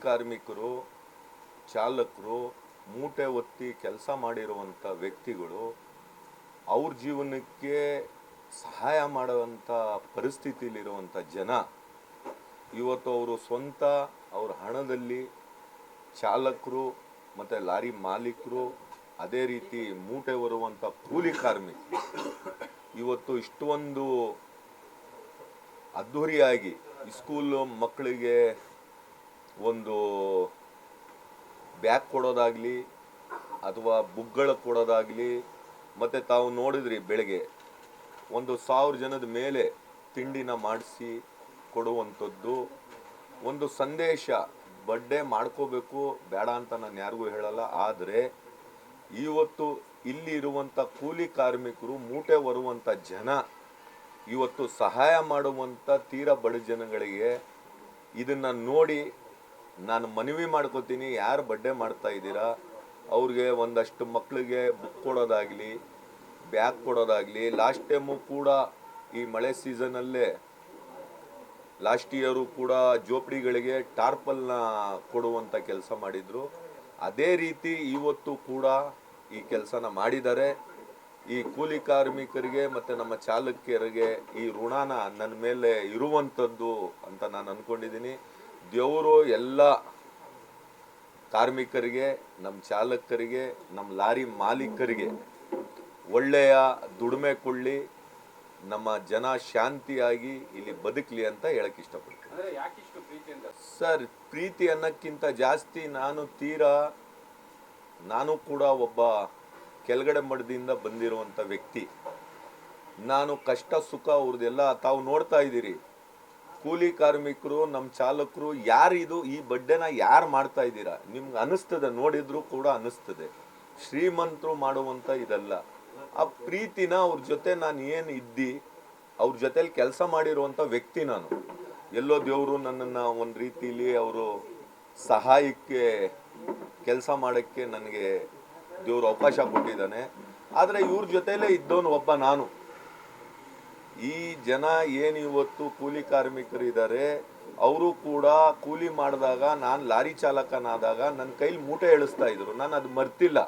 ಕಾರ್ಮಿಕರು, ಚಾಲಕರು, ಮೂಟೆ ಒತ್ತಿ ಕೆಲಸ ಮಾಡಿರುವಂಥ ವ್ಯಕ್ತಿಗಳು, ಅವ್ರ ಜೀವನಕ್ಕೆ ಸಹಾಯ ಮಾಡುವಂಥ ಪರಿಸ್ಥಿತಿಲಿರುವಂಥ ಜನ ಇವತ್ತು ಅವರು ಸ್ವಂತ ಅವ್ರ ಹಣದಲ್ಲಿ ಚಾಲಕರು ಮತ್ತು ಲಾರಿ ಮಾಲೀಕರು, ಅದೇ ರೀತಿ ಮೂಟೆ ಹೊರುವಂಥ ಕೂಲಿ ಕಾರ್ಮಿಕರು ಇವತ್ತು ಇಷ್ಟೊಂದು ಅದ್ಧೂರಿಯಾಗಿ ಸ್ಕೂಲ್ ಮಕ್ಕಳಿಗೆ ಒಂದು ಬ್ಯಾಗ್ ಕೊಡೋದಾಗಲಿ ಅಥವಾ ಬುಕ್ಗಳು ಕೊಡೋದಾಗಲಿ, ಮತ್ತು ತಾವು ನೋಡಿದ್ರಿ ಬೆಳಗ್ಗೆ 1,000 ಜನದ ಮೇಲೆ ತಿಂಡಿನ ಮಾಡಿಸಿ ಕೊಡುವಂಥದ್ದು ಒಂದು ಸಂದೇಶ. ಬರ್ಡೇ ಮಾಡ್ಕೋಬೇಕು ಬೇಡ ಅಂತ ನಾನು ಯಾರಿಗೂ ಹೇಳಲ್ಲ, ಆದರೆ ಇವತ್ತು ಇಲ್ಲಿ ಇರುವಂಥ ಕೂಲಿ ಕಾರ್ಮಿಕರು, ಮೂಟೆ ಹೊರುವಂಥ ಜನ ಇವತ್ತು ಸಹಾಯ ಮಾಡುವಂಥ ತೀರಾ ಬಡ ಜನಗಳಿಗೆ ಇದನ್ನು ನೋಡಿ ನಾನು ಮನವಿ ಮಾಡ್ಕೋತೀನಿ. ಯಾರು ಬರ್ಡೇ ಮಾಡ್ತಾ ಇದ್ದೀರಾ ಅವ್ರಿಗೆ ಒಂದಷ್ಟು ಮಕ್ಕಳಿಗೆ ಬುಕ್ ಕೊಡೋದಾಗಲಿ, ಬ್ಯಾಗ್ ಕೊಡೋದಾಗಲಿ. ಲಾಸ್ಟ್ ಟೈಮು ಕೂಡ ಈ ಮಳೆ ಸೀಸನಲ್ಲೇ ಲಾಸ್ಟ್ ಇಯರು ಕೂಡ ಜೋಪಡಿಗಳಿಗೆ ಟಾರ್ಪಲ್ನ ಕೊಡುವಂಥ ಕೆಲಸ ಮಾಡಿದರು. ಅದೇ ರೀತಿ ಇವತ್ತು ಕೂಡ ಈ ಕೆಲಸನ ಮಾಡಿದ್ದಾರೆ. ಈ ಕೂಲಿ ಕಾರ್ಮಿಕರಿಗೆ ಮತ್ತು ನಮ್ಮ ಚಾಲಕಿಯರಿಗೆ ಈ ಋಣನ ನನ್ನ ಮೇಲೆ ಇರುವಂಥದ್ದು ಅಂತ ನಾನು ಅಂದ್ಕೊಂಡಿದ್ದೀನಿ. ದೇವರು ಎಲ್ಲ ಕಾರ್ಮಿಕರಿಗೆ, ನಮ್ಮ ಚಾಲಕರಿಗೆ, ನಮ್ಮ ಲಾರಿ ಮಾಲೀಕರಿಗೆ ಒಳ್ಳೆಯ ದುಡಿಮೆ ಕೊಡಲಿ, ನಮ್ಮ ಜನ ಶಾಂತಿಯಾಗಿ ಇಲ್ಲಿ ಬದುಕಲಿ ಅಂತ ಹೇಳಕ್ಕೆ ಇಷ್ಟಪಡ್ತೀನಿ. ಸರ್, ಪ್ರೀತಿ ಅನ್ನೋಕ್ಕಿಂತ ಜಾಸ್ತಿ ನಾನು ಕೂಡ ಒಬ್ಬ ಕೆಳಗಡೆ ಮಟ್ಟದಿಂದ ಬಂದಿರುವಂಥ ವ್ಯಕ್ತಿ. ನಾನು ಕಷ್ಟ ಸುಖ ಅವ್ರದ್ದೆಲ್ಲ ತಾವು ನೋಡ್ತಾ ಇದ್ದೀರಿ. ಕೂಲಿ ಕಾರ್ಮಿಕರು, ನಮ್ಮ ಚಾಲಕರು, ಯಾರಿದು ಈ ಬಡ್ಡೆನ ಯಾರು ಮಾಡ್ತಾ ಇದ್ದೀರಾ? ನಿಮ್ಗೆ ಅನ್ನಿಸ್ತದೆ, ನೋಡಿದ್ರು ಕೂಡ ಅನ್ನಿಸ್ತದೆ. ಶ್ರೀಮಂತರು ಮಾಡುವಂಥ ಇದಲ್ಲ. ಆ ಪ್ರೀತಿನ ಅವ್ರ ಜೊತೆ ನಾನು ಏನು ಇದ್ದು ಅವ್ರ ಜೊತೆಲಿ ಕೆಲಸ ಮಾಡಿರುವಂಥ ವ್ಯಕ್ತಿ ನಾನು. ಎಲ್ಲೋ ದೇವರು ನನ್ನನ್ನು ಒಂದು ರೀತಿಯಲ್ಲಿ ಅವರು ಸಹಾಯಕ್ಕೆ ಕೆಲಸ ಮಾಡೋಕ್ಕೆ ನನಗೆ ದೇವರು ಅವಕಾಶ ಕೊಟ್ಟಿದ್ದಾನೆ. ಆದರೆ ಇವ್ರ ಜೊತೆಲೇ ಇದ್ದವನು ಒಬ್ಬ ನಾನು. ಈ ಜನ ಏನು ಇವತ್ತು ಕೂಲಿ ಕಾರ್ಮಿಕರು ಇದ್ದಾರೆ, ಅವರು ಕೂಡ ಕೂಲಿ ಮಾಡಿದಾಗ, ನಾನು ಲಾರಿ ಚಾಲಕನಾದಾಗ ನನ್ನ ಕೈಲಿ ಮೂಟೆ ಎಳಿಸ್ತಾ ಇದ್ರು. ನಾನು ಅದು ಮರ್ತಿಲ್ಲ.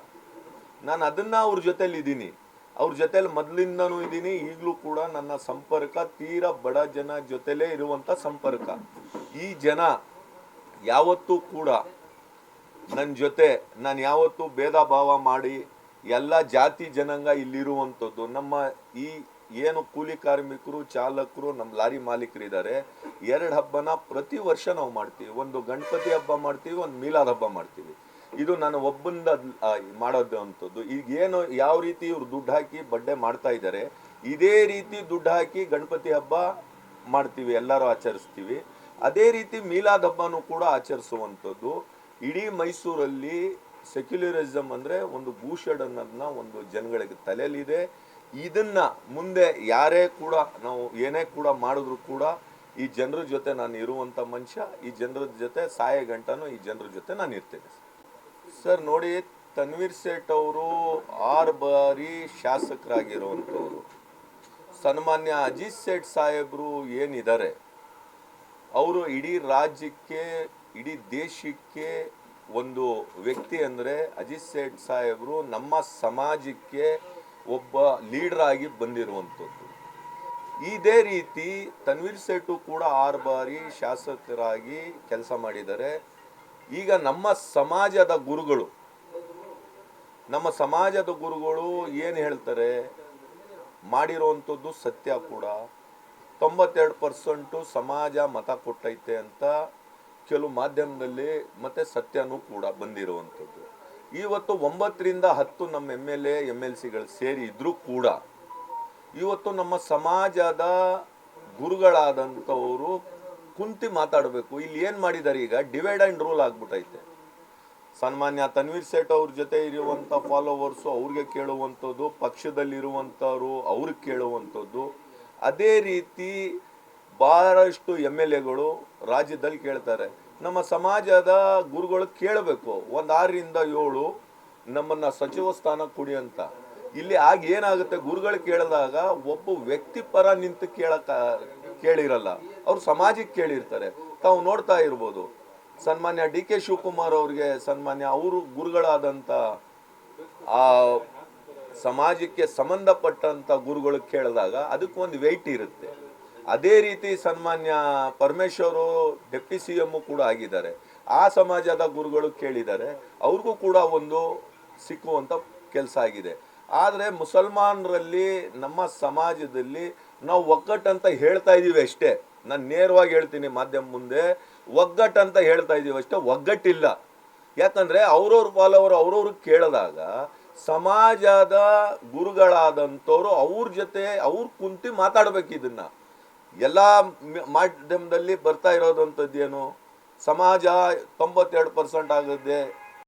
ನಾನು ಅದನ್ನು ಅವ್ರ ಜೊತೆಲಿ ಇದ್ದೀನಿ, ಅವ್ರ ಜೊತೆಲಿ ಮೊದಲಿಂದನೂ ಇದ್ದೀನಿ. ಈಗಲೂ ಕೂಡ ನನ್ನ ಸಂಪರ್ಕ ತೀರಾ ಬಡ ಜನ ಜೊತೆಲೇ ಇರುವಂಥ ಸಂಪರ್ಕ. ಈ ಜನ ಯಾವತ್ತೂ ಕೂಡ ನನ್ನ ಜೊತೆ, ನಾನು ಯಾವತ್ತೂ ಭೇದ ಭಾವ ಮಾಡಿ ಎಲ್ಲ ಜಾತಿ ಜನಾಂಗ ಇಲ್ಲಿರುವಂಥದ್ದು. ನಮ್ಮ ಈ ಏನು ಕೂಲಿ ಕಾರ್ಮಿಕರು, ಚಾಲಕರು, ನಮ್ಮ ಲಾರಿ ಮಾಲೀಕರಿದ್ದಾರೆ, 2 ಹಬ್ಬನ ಪ್ರತಿ ವರ್ಷ ನಾವು ಮಾಡ್ತೀವಿ. ಒಂದು ಗಣಪತಿ ಹಬ್ಬ ಮಾಡ್ತೀವಿ, ಒಂದು ಮೀಲಾದ್ ಹಬ್ಬ ಮಾಡ್ತೀವಿ. ಇದು ನಾನು ಒಬ್ಬಂದ ಮಾಡೋದು ಅಂಥದ್ದು. ಈಗೇನು ಯಾವ ರೀತಿ ಇವ್ರು ದುಡ್ಡು ಹಾಕಿ ಬರ್ಡೇ ಮಾಡ್ತಾ ಇದ್ದಾರೆ, ಇದೇ ರೀತಿ ದುಡ್ಡು ಹಾಕಿ ಗಣಪತಿ ಹಬ್ಬ ಮಾಡ್ತೀವಿ, ಎಲ್ಲರೂ ಆಚರಿಸ್ತೀವಿ. ಅದೇ ರೀತಿ ಮೀಲಾದ್ ಹಬ್ಬನೂ ಕೂಡ ಆಚರಿಸುವಂಥದ್ದು. ಇಡೀ ಮೈಸೂರಲ್ಲಿ ಸೆಕ್ಯುಲರಿಸಮ್ ಅಂದರೆ ಒಂದು ಭೂಷಡ್ ಅನ್ನೋದನ್ನ ಒಂದು ಜನಗಳಿಗೆ ತಲೆಯಲ್ಲಿದೆ. ಇದನ್ನು ಮುಂದೆ ಯಾರೇ ಕೂಡ ನಾವು ಏನೇ ಕೂಡ ಮಾಡಿದ್ರು ಕೂಡ ಈ ಜನರ ಜೊತೆ ನಾನು ಇರುವಂಥ ಮನುಷ್ಯ. ಈ ಜನರ ಜೊತೆ ಸಾಯೋ ಗಂಟನೂ ಈ ಜನರ ಜೊತೆ ನಾನು ಇರ್ತೇನೆ. ಸರ್ ನೋಡಿ, ತನ್ವೀರ್ ಸೇಠ್ ಅವರು 6 ಬಾರಿ ಶಾಸಕರಾಗಿರುವಂಥವ್ರು. ಸನ್ಮಾನ್ಯ ಅಜಿತ್ ಸೇಠ್ ಸಾಹೇಬರು ಏನಿದ್ದಾರೆ, ಅವರು ಇಡೀ ರಾಜ್ಯಕ್ಕೆ, ಇಡೀ ದೇಶಕ್ಕೆ ಒಂದು ವ್ಯಕ್ತಿ. ಅಂದರೆ ಅಜಿತ್ ಸೇಠ್ ಸಾಹೇಬರು ನಮ್ಮ ಸಮಾಜಕ್ಕೆ ಒಬ್ಬ ಲೀಡರ್ ಆಗಿ ಬಂದಿರುವಂಥದ್ದು. ಇದೇ ರೀತಿ ತನ್ವೀರ್ ಸೇಠು ಕೂಡ 6 ಬಾರಿ ಶಾಸಕರಾಗಿ ಕೆಲಸ ಮಾಡಿದ್ದಾರೆ. ಈಗ ನಮ್ಮ ಸಮಾಜದ ಗುರುಗಳು ಏನು ಹೇಳ್ತಾರೆ, ಮಾಡಿರೋವಂಥದ್ದು ಸತ್ಯ ಕೂಡ. 92% ಸಮಾಜ ಮತ ಕೊಟ್ಟೈತೆ ಅಂತ ಕೆಲವು ಮಾಧ್ಯಮದಲ್ಲಿ ಮತ್ತೆ ಸತ್ಯನೂ ಕೂಡ ಬಂದಿರುವಂಥದ್ದು. ಇವತ್ತು 9 ರಿಂದ 10 ನಮ್ಮ MLA MLCಗಳು ಸೇರಿ ಇದ್ರೂ ಕೂಡ ಇವತ್ತು ನಮ್ಮ ಸಮಾಜದ ಗುರುಗಳಾದಂಥವರು ಕುಂತಿ ಮಾತಾಡಬೇಕು. ಇಲ್ಲಿ ಏನು ಮಾಡಿದ್ದಾರೆ, ಈಗ ಡಿವೈಡ್ ಆ್ಯಂಡ್ ರೂಲ್ ಆಗ್ಬಿಟ್ಟೈತೆ. ಸನ್ಮಾನ್ಯ ತನ್ವೀರ್ ಸೇಠ್ ಅವ್ರ ಜೊತೆ ಇರುವಂಥ ಫಾಲೋವರ್ಸು ಅವ್ರಿಗೆ ಕೇಳುವಂಥದ್ದು, ಪಕ್ಷದಲ್ಲಿರುವಂಥವ್ರು ಅವ್ರಿಗೆ ಕೇಳುವಂಥದ್ದು. ಅದೇ ರೀತಿ ಭಾಳಷ್ಟು MLAಗಳು ರಾಜ್ಯದಲ್ಲಿ ಕೇಳ್ತಾರೆ. ನಮ್ಮ ಸಮಾಜದ ಗುರುಗಳು ಕೇಳಬೇಕು, ಒಂದು 6 ರಿಂದ 7 ನಮ್ಮನ್ನು ಸಚಿವ ಸ್ಥಾನ ಕೊಡಿ ಅಂತ. ಇಲ್ಲಿ ಆಗ ಏನಾಗುತ್ತೆ, ಗುರುಗಳು ಕೇಳಿದಾಗ ಒಬ್ಬ ವ್ಯಕ್ತಿ ಪರ ನಿಂತು ಕೇಳಿರಲ್ಲ, ಅವ್ರು ಸಮಾಜಕ್ಕೆ ಕೇಳಿರ್ತಾರೆ. ತಾವು ನೋಡ್ತಾ ಇರ್ಬೋದು, ಸನ್ಮಾನ್ಯ ಡಿ ಕೆ ಶಿವಕುಮಾರ್ ಅವ್ರಿಗೆ ಸನ್ಮಾನ್ಯ ಅವರು ಗುರುಗಳಾದಂಥ ಆ ಸಮಾಜಕ್ಕೆ ಸಂಬಂಧಪಟ್ಟಂಥ ಗುರುಗಳು ಕೇಳಿದಾಗ ಅದಕ್ಕೊಂದು ವೆಯ್ಟ್ ಇರುತ್ತೆ. ಅದೇ ರೀತಿ ಸನ್ಮಾನ್ಯ ಪರಮೇಶ್ವರು ಡೆಪ್ಟಿ ಸಿ ಎಮ್ ಕೂಡ ಆಗಿದ್ದಾರೆ. ಆ ಸಮಾಜದ ಗುರುಗಳು ಕೇಳಿದ್ದಾರೆ, ಅವ್ರಿಗೂ ಕೂಡ ಒಂದು ಸಿಕ್ಕುವಂಥ ಕೆಲಸ ಆಗಿದೆ. ಆದರೆ ಮುಸಲ್ಮಾನರಲ್ಲಿ ನಮ್ಮ ಸಮಾಜದಲ್ಲಿ ನಾವು ಒಗ್ಗಟ್ಟಂತ ಹೇಳ್ತಾ ಇದ್ದೀವಿ ಅಷ್ಟೇ. ನಾನು ನೇರವಾಗಿ ಹೇಳ್ತೀನಿ ಮಾಧ್ಯಮ ಮುಂದೆ, ಒಗ್ಗಟ್ಟಂತ ಹೇಳ್ತಾ ಇದ್ದೀವಿ ಅಷ್ಟೇ, ಒಗ್ಗಟ್ಟಿಲ್ಲ. ಯಾಕಂದರೆ ಅವ್ರವ್ರ ಪಾಲವರು ಅವ್ರವ್ರು ಕೇಳಿದಾಗ ಸಮಾಜದ ಗುರುಗಳಾದಂಥವ್ರು ಅವ್ರ ಜೊತೆ ಅವ್ರು ಕುಂತು ಮಾತಾಡ್ಬೇಕು. ಇದನ್ನು ಎಲ್ಲ ಮಾಧ್ಯಮದಲ್ಲಿ ಬರ್ತಾ ಇರೋದಂಥದ್ದೇನು, ಸಮಾಜ 92% ಆಗುತ್ತೆ,